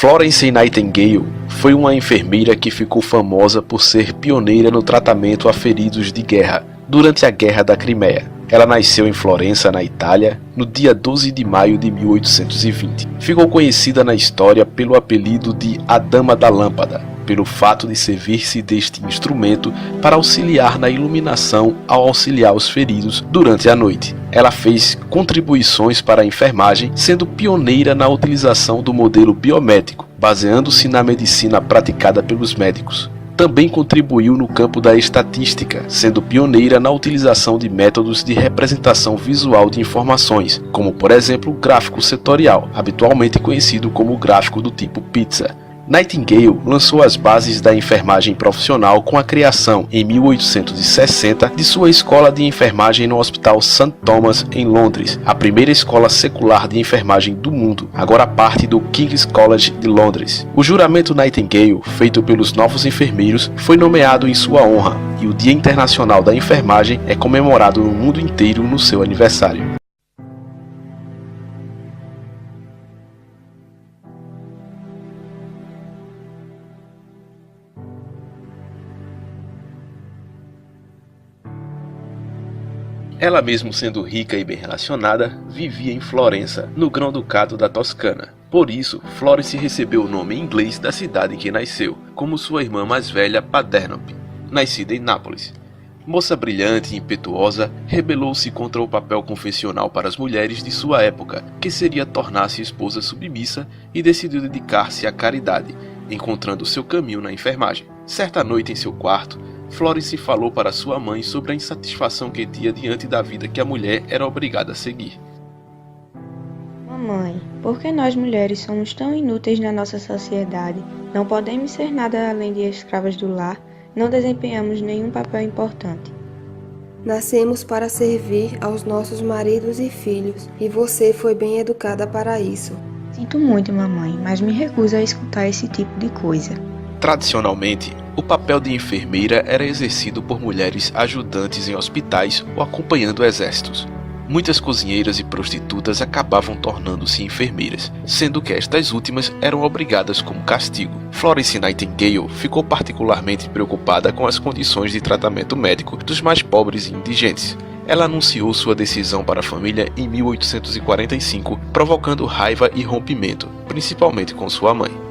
Florence Nightingale foi uma enfermeira que ficou famosa por ser pioneira no tratamento a feridos de guerra durante a Guerra da Crimeia. Ela nasceu em Florença, na Itália, no dia 12 de maio de 1820. Ficou conhecida na história pelo apelido de A Dama da Lâmpada, pelo fato de servir-se deste instrumento para auxiliar na iluminação ao auxiliar os feridos durante a noite. Ela fez contribuições para a enfermagem, sendo pioneira na utilização do modelo biométrico, baseando-se na medicina praticada pelos médicos. Também contribuiu no campo da estatística, sendo pioneira na utilização de métodos de representação visual de informações, como por exemplo o gráfico setorial, habitualmente conhecido como o gráfico do tipo pizza. Nightingale lançou as bases da enfermagem profissional com a criação, em 1860, de sua escola de enfermagem no Hospital St. Thomas, em Londres, a primeira escola secular de enfermagem do mundo, agora parte do King's College de Londres. O juramento Nightingale, feito pelos novos enfermeiros, foi nomeado em sua honra, e o Dia Internacional da Enfermagem é comemorado no mundo inteiro no seu aniversário. Ela, mesmo sendo rica e bem relacionada, vivia em Florença, no Grão-Ducado da Toscana. Por isso, Florence recebeu o nome em inglês da cidade em que nasceu, como sua irmã mais velha, Paternope, nascida em Nápoles. Moça brilhante e impetuosa, rebelou-se contra o papel convencional para as mulheres de sua época, que seria tornar-se esposa submissa, e decidiu dedicar-se à caridade, encontrando seu caminho na enfermagem. Certa noite em seu quarto, Florence falou para sua mãe sobre a insatisfação que tinha diante da vida que a mulher era obrigada a seguir. Mamãe, por que nós mulheres somos tão inúteis na nossa sociedade? Não podemos ser nada além de escravas do lar, não desempenhamos nenhum papel importante. Nascemos para servir aos nossos maridos e filhos, e você foi bem educada para isso. Sinto muito, mamãe, mas me recuso a escutar esse tipo de coisa. Tradicionalmente, o papel de enfermeira era exercido por mulheres ajudantes em hospitais ou acompanhando exércitos. Muitas cozinheiras e prostitutas acabavam tornando-se enfermeiras, sendo que estas últimas eram obrigadas como castigo. Florence Nightingale ficou particularmente preocupada com as condições de tratamento médico dos mais pobres e indigentes. Ela anunciou sua decisão para a família em 1845, provocando raiva e rompimento, principalmente com sua mãe.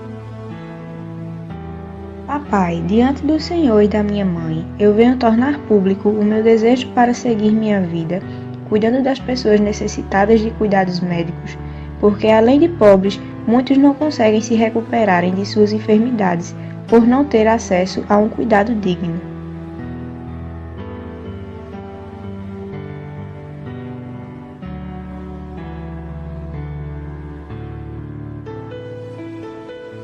Papai, diante do Senhor e da minha mãe, eu venho tornar público o meu desejo para seguir minha vida, cuidando das pessoas necessitadas de cuidados médicos, porque além de pobres, muitos não conseguem se recuperarem de suas enfermidades por não ter acesso a um cuidado digno.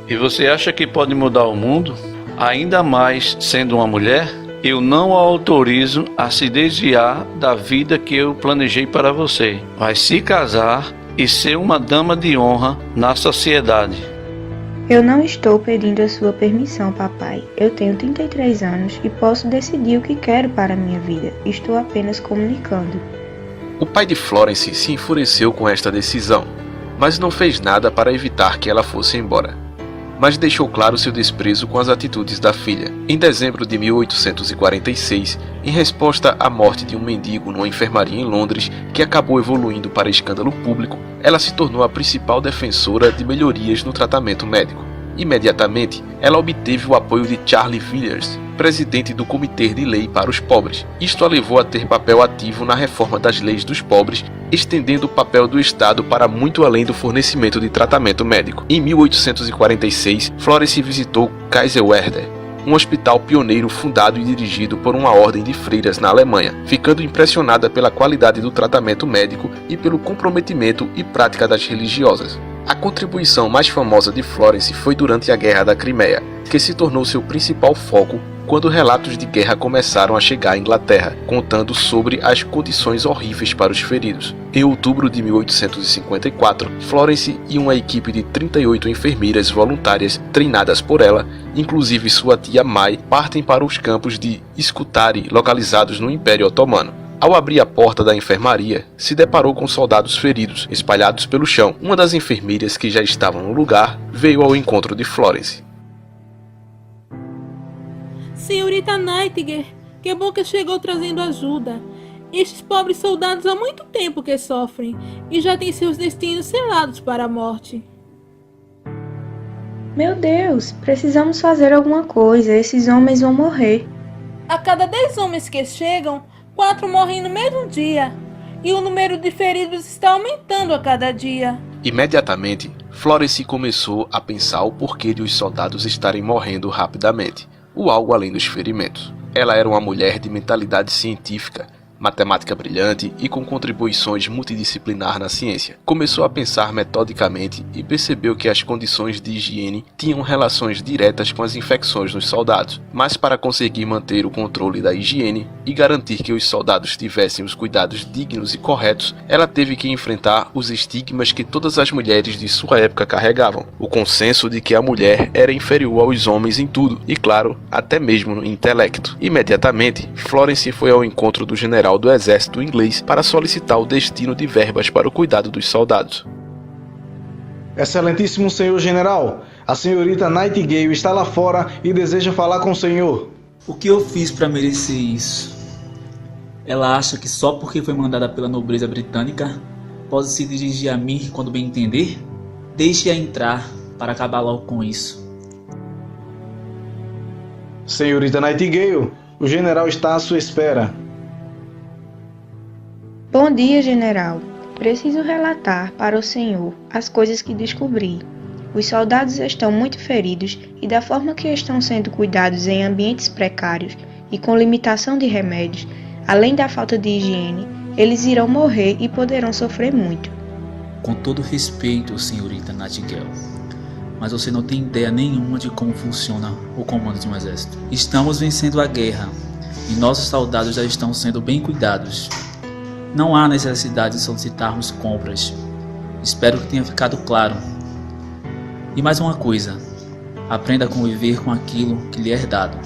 E você acha que pode mudar o mundo? Ainda mais sendo uma mulher? Eu não a autorizo a se desviar da vida que eu planejei para você. Vai se casar e ser uma dama de honra na sociedade. Eu não estou pedindo a sua permissão, papai. Eu tenho 33 anos e posso decidir o que quero para a minha vida. Estou apenas comunicando. O pai de Florence se enfureceu com esta decisão, mas não fez nada para evitar que ela fosse embora. Mas deixou claro seu desprezo com as atitudes da filha. Em dezembro de 1846, em resposta à morte de um mendigo numa enfermaria em Londres, que acabou evoluindo para escândalo público, ela se tornou a principal defensora de melhorias no tratamento médico. Imediatamente, ela obteve o apoio de Charles Villiers, presidente do Comitê de Lei para os Pobres. Isto a levou a ter papel ativo na reforma das leis dos pobres, estendendo o papel do Estado para muito além do fornecimento de tratamento médico. Em 1846, Florence visitou Kaiserwerder, um hospital pioneiro fundado e dirigido por uma ordem de freiras na Alemanha, ficando impressionada pela qualidade do tratamento médico e pelo comprometimento e prática das religiosas. A contribuição mais famosa de Florence foi durante a Guerra da Crimeia, que se tornou seu principal foco quando relatos de guerra começaram a chegar à Inglaterra, contando sobre as condições horríveis para os feridos. Em outubro de 1854, Florence e uma equipe de 38 enfermeiras voluntárias treinadas por ela, inclusive sua tia Mai, partem para os campos de Scutari, localizados no Império Otomano. Ao abrir a porta da enfermaria, se deparou com soldados feridos, espalhados pelo chão. Uma das enfermeiras que já estavam no lugar veio ao encontro de Florence. Senhorita Nightingale, que bom que chegou trazendo ajuda. Estes pobres soldados há muito tempo que sofrem e já têm seus destinos selados para a morte. Meu Deus, precisamos fazer alguma coisa, esses homens vão morrer. A cada 10 homens que chegam, 4 morrem no mesmo dia. E o número de feridos está aumentando a cada dia. Imediatamente, Florence começou a pensar o porquê de os soldados estarem morrendo rapidamente, ou algo além dos ferimentos. Ela era uma mulher de mentalidade científica, matemática brilhante e com contribuições multidisciplinar na ciência. Começou a pensar metodicamente e percebeu que as condições de higiene tinham relações diretas com as infecções nos soldados, mas para conseguir manter o controle da higiene e garantir que os soldados tivessem os cuidados dignos e corretos, ela teve que enfrentar os estigmas que todas as mulheres de sua época carregavam, o consenso de que a mulher era inferior aos homens em tudo, e claro, até mesmo no intelecto. Imediatamente, Florence foi ao encontro do general do exército inglês para solicitar o destino de verbas para o cuidado dos soldados. Excelentíssimo senhor general, a senhorita Nightingale está lá fora e deseja falar com o senhor. O que eu fiz para merecer isso? Ela acha que só porque foi mandada pela nobreza britânica pode se dirigir a mim quando bem entender? Deixe-a entrar para acabar logo com isso. Senhorita Nightingale, o general está à sua espera. Bom dia, general. Preciso relatar para o senhor as coisas que descobri. Os soldados estão muito feridos e da forma que estão sendo cuidados em ambientes precários e com limitação de remédios, além da falta de higiene, eles irão morrer e poderão sofrer muito. Com todo respeito, senhorita Nightingale, mas você não tem ideia nenhuma de como funciona o comando de um exército. Estamos vencendo a guerra e nossos soldados já estão sendo bem cuidados. Não há necessidade de solicitarmos compras. Espero que tenha ficado claro. E mais uma coisa, aprenda a conviver com aquilo que lhe é dado.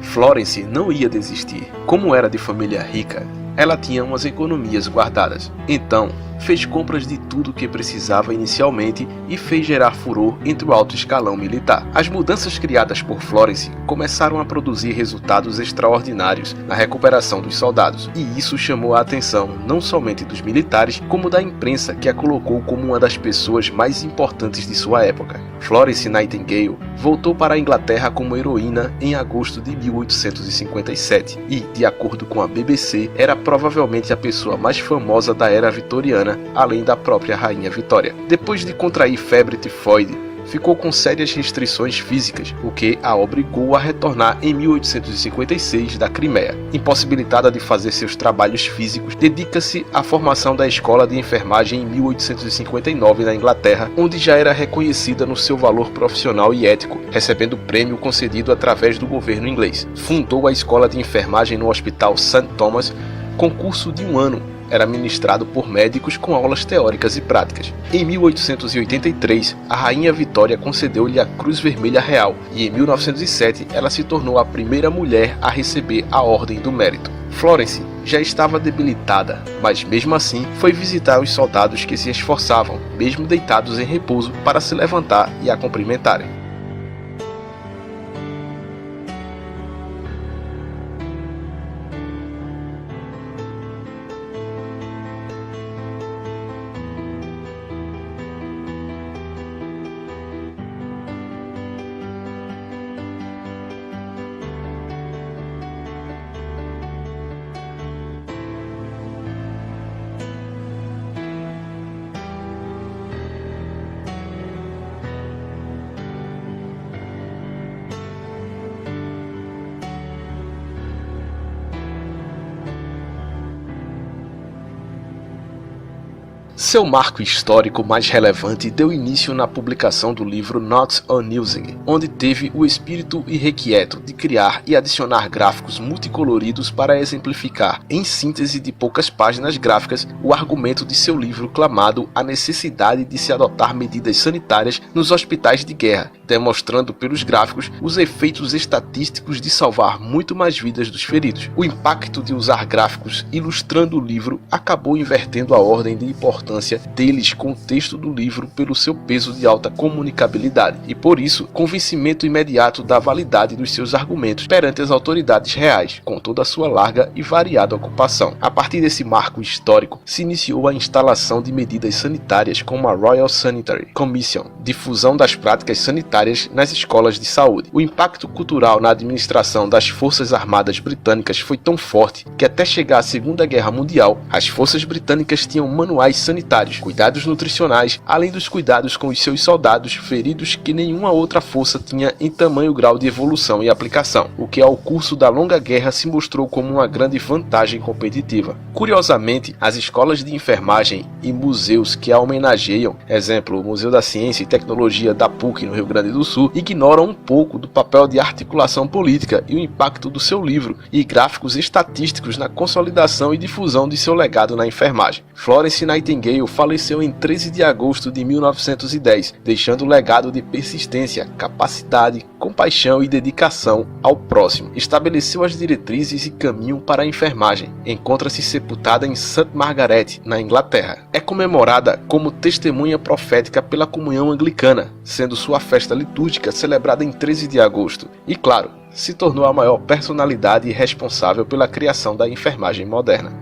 Florence não ia desistir. Como era de família rica, ela tinha umas economias guardadas. Então, fez compras de tudo que precisava inicialmente e fez gerar furor entre o alto escalão militar. As mudanças criadas por Florence começaram a produzir resultados extraordinários na recuperação dos soldados, e isso chamou a atenção não somente dos militares, como da imprensa, que a colocou como uma das pessoas mais importantes de sua época. Florence Nightingale voltou para a Inglaterra como heroína em agosto de 1857 e, de acordo com a BBC, era provavelmente a pessoa mais famosa da era vitoriana, além da própria Rainha Vitória. Depois de contrair febre tifoide, ficou com sérias restrições físicas, o que a obrigou a retornar em 1856 da Crimeia. Impossibilitada de fazer seus trabalhos físicos, dedica-se à formação da escola de enfermagem em 1859 na Inglaterra, onde já era reconhecida no seu valor profissional e ético, recebendo prêmio concedido através do governo inglês. Fundou a escola de enfermagem no Hospital St. Thomas, concurso de 1 ano. Era ministrado por médicos com aulas teóricas e práticas. Em 1883, a Rainha Vitória concedeu-lhe a Cruz Vermelha Real e em 1907 ela se tornou a primeira mulher a receber a Ordem do Mérito. Florence já estava debilitada, mas mesmo assim foi visitar os soldados que se esforçavam, mesmo deitados em repouso, para se levantar e a cumprimentarem. Seu marco histórico mais relevante deu início na publicação do livro Notes on Using, onde teve o espírito irrequieto de criar e adicionar gráficos multicoloridos para exemplificar, em síntese de poucas páginas gráficas, o argumento de seu livro clamado a necessidade de se adotar medidas sanitárias nos hospitais de guerra, demonstrando pelos gráficos os efeitos estatísticos de salvar muito mais vidas dos feridos. O impacto de usar gráficos ilustrando o livro acabou invertendo a ordem de importância deles com o texto do livro pelo seu peso de alta comunicabilidade e, por isso, convencimento imediato da validade dos seus argumentos perante as autoridades reais, com toda a sua larga e variada ocupação. A partir desse marco histórico, se iniciou a instalação de medidas sanitárias como a Royal Sanitary Commission, difusão das práticas sanitárias nas escolas de saúde. O impacto cultural na administração das Forças Armadas Britânicas foi tão forte que até chegar à Segunda Guerra Mundial, as forças britânicas tinham manuais sanitários, cuidados nutricionais, além dos cuidados com os seus soldados feridos que nenhuma outra força tinha em tamanho grau de evolução e aplicação, o que ao curso da longa guerra se mostrou como uma grande vantagem competitiva. Curiosamente, as escolas de enfermagem e museus que a homenageiam, exemplo, o Museu da Ciência e Tecnologia da PUC no Rio Grande do Sul, ignoram um pouco do papel de articulação política e o impacto do seu livro e gráficos estatísticos na consolidação e difusão de seu legado na enfermagem. Florence Nightingale faleceu em 13 de agosto de 1910, deixando um legado de persistência, capacidade, compaixão e dedicação ao próximo. Estabeleceu as diretrizes e caminho para a enfermagem. Encontra-se sepultada em St. Margaret, na Inglaterra. É comemorada como testemunha profética pela Comunhão Anglicana, sendo sua festa litúrgica celebrada em 13 de agosto. E claro, se tornou a maior personalidade responsável pela criação da enfermagem moderna.